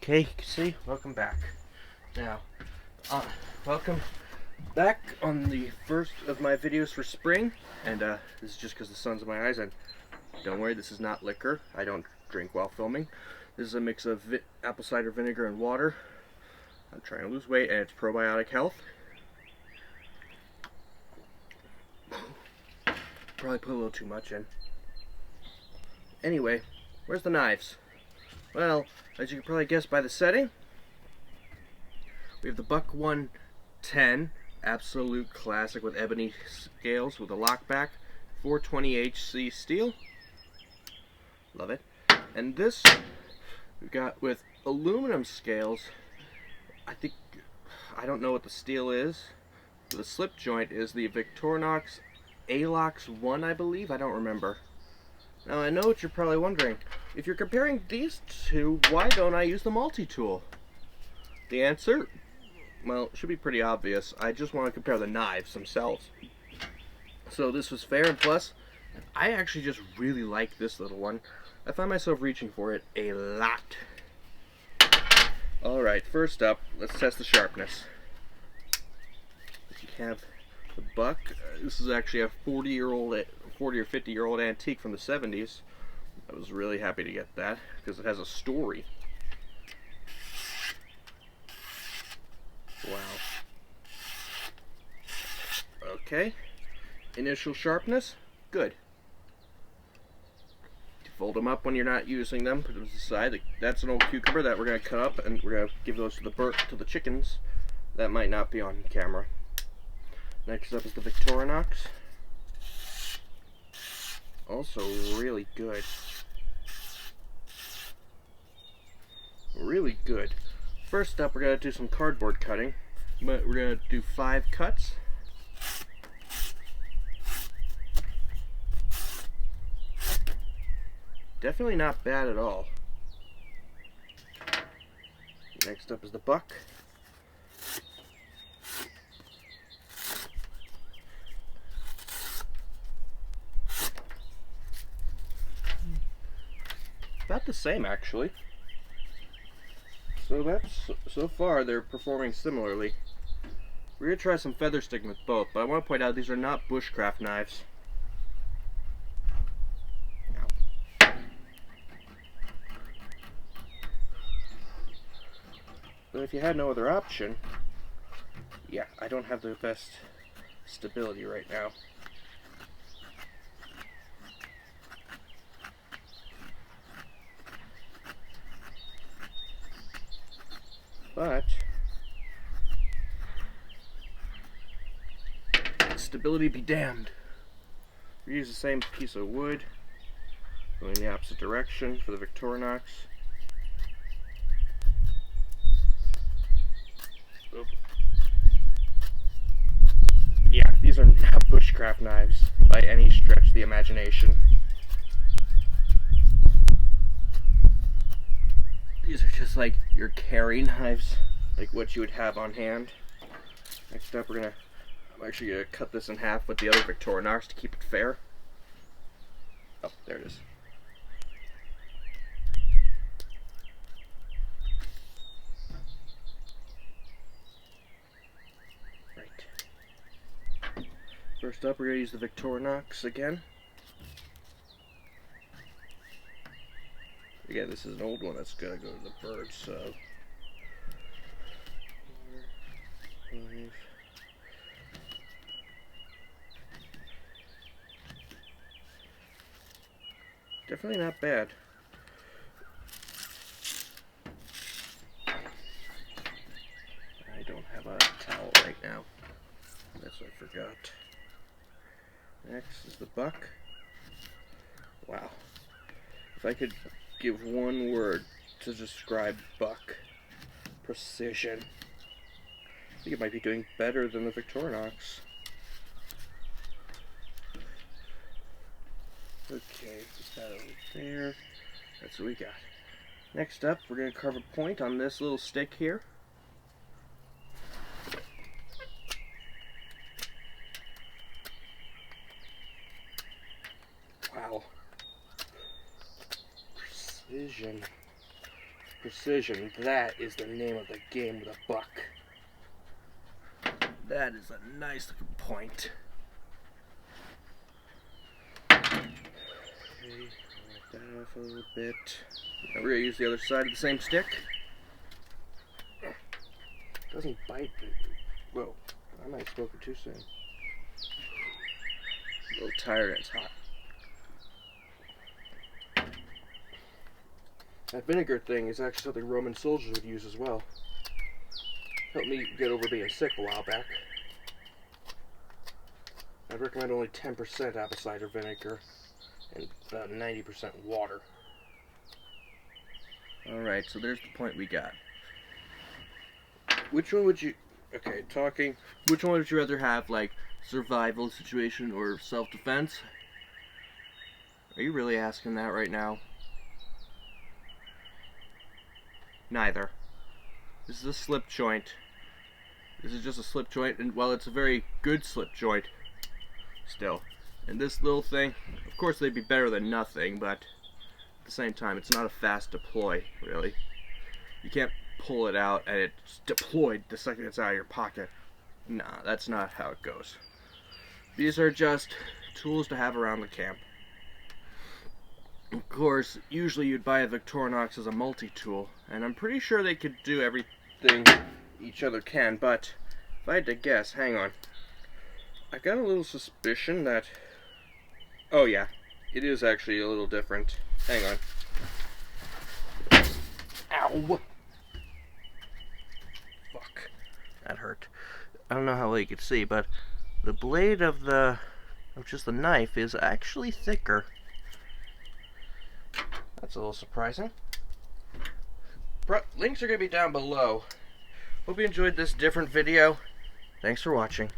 Okay, you can see, welcome back. Now, welcome back on the first of my videos for spring, and this is just because the sun's in my eyes, and don't worry, this is not liquor. I don't drink while filming. This is a mix of apple cider vinegar and water. I'm trying to lose weight, and it's probiotic health. Probably put a little too much in. Anyway, where's the knives? Well, as you can probably guess by the setting, we have the Buck 110, absolute classic with ebony scales with a lockback, 420HC steel. Love it. And this we got with aluminum scales. I don't know what the steel is. The slip joint is the Victorinox Alox 1, I believe. I don't remember. Now I know what you're probably wondering. If you're comparing these two, why don't I use the multi-tool? The answer? Well, it should be pretty obvious. I just want to compare the knives themselves. So this was fair, and plus, I actually just really like this little one. I find myself reaching for it a lot. Alright, first up, let's test the sharpness. You have the Buck. This is actually a 40 or 50-year-old antique from the 70s. I was really happy to get that because it has a story. Wow. Okay. Initial sharpness, good. You fold them up when you're not using them. Put them to the side. That's an old cucumber that we're gonna cut up, and we're gonna give those to the chickens. That might not be on camera. Next up is the Victorinox. Also really good. Really good. First up, we're going to do some cardboard cutting. But we're going to do 5 cuts. Definitely not bad at all. Next up is the Buck. About the same, actually. So far they're performing similarly. We're gonna try some feather sticking with both, but I want to point out these are not bushcraft knives. But if you had no other option, yeah, I don't have the best stability right now. But stability be damned. We use the same piece of wood, going in the opposite direction for the Victorinox. Oop. Yeah, these are not bushcraft knives by any stretch of the imagination. These are just like your carry knives, like what you would have on hand. Next up, I'm actually gonna cut this in half with the other Victorinox to keep it fair. Oh, there it is. Right. First up, we're gonna use the Victorinox again. Again, this is an old one that's gonna go to the birds, so 4, 5. Definitely not bad. I don't have a towel right now. That's what I forgot. Next is the Buck. Wow. If I could give one word to describe Buck: precision. I think it might be doing better than the Victorinox. Okay, put that over there. That's what we got. Next up, we're going to carve a point on this little stick here. Wow. Precision. precision, that is the name of the game with a buck. That is a nice looking point. Okay, wipe that off a little bit. Now we're going to use the other side of the same stick. Doesn't bite. Whoa, I might have spoken too soon. A little tired and it's hot. That vinegar thing is actually something Roman soldiers would use as well. Helped me get over being sick a while back. I'd recommend only 10% apple cider vinegar and about 90% water. Alright, so there's the point we got. Which one would you... Okay, talking... Which one would you rather have, like, survival situation or self-defense? Are you really asking that right now? Neither. This is a slip joint. This is just a slip joint, and well, it's a very good slip joint still. And this little thing, of course they'd be better than nothing, but at the same time, it's not a fast deploy, really. You can't pull it out and it's deployed the second it's out of your pocket. Nah, that's not how it goes. These are just tools to have around the camp. Of course, usually you'd buy a Victorinox as a multi-tool, and I'm pretty sure they could do everything each other can, but if I had to guess, hang on. I got a little suspicion that... Oh yeah, it is actually a little different. Hang on. Ow! Fuck. That hurt. I don't know how well you could see, but the blade of just the knife is actually thicker. That's a little surprising. Links are going to be down below. Hope you enjoyed this different video. Thanks for watching.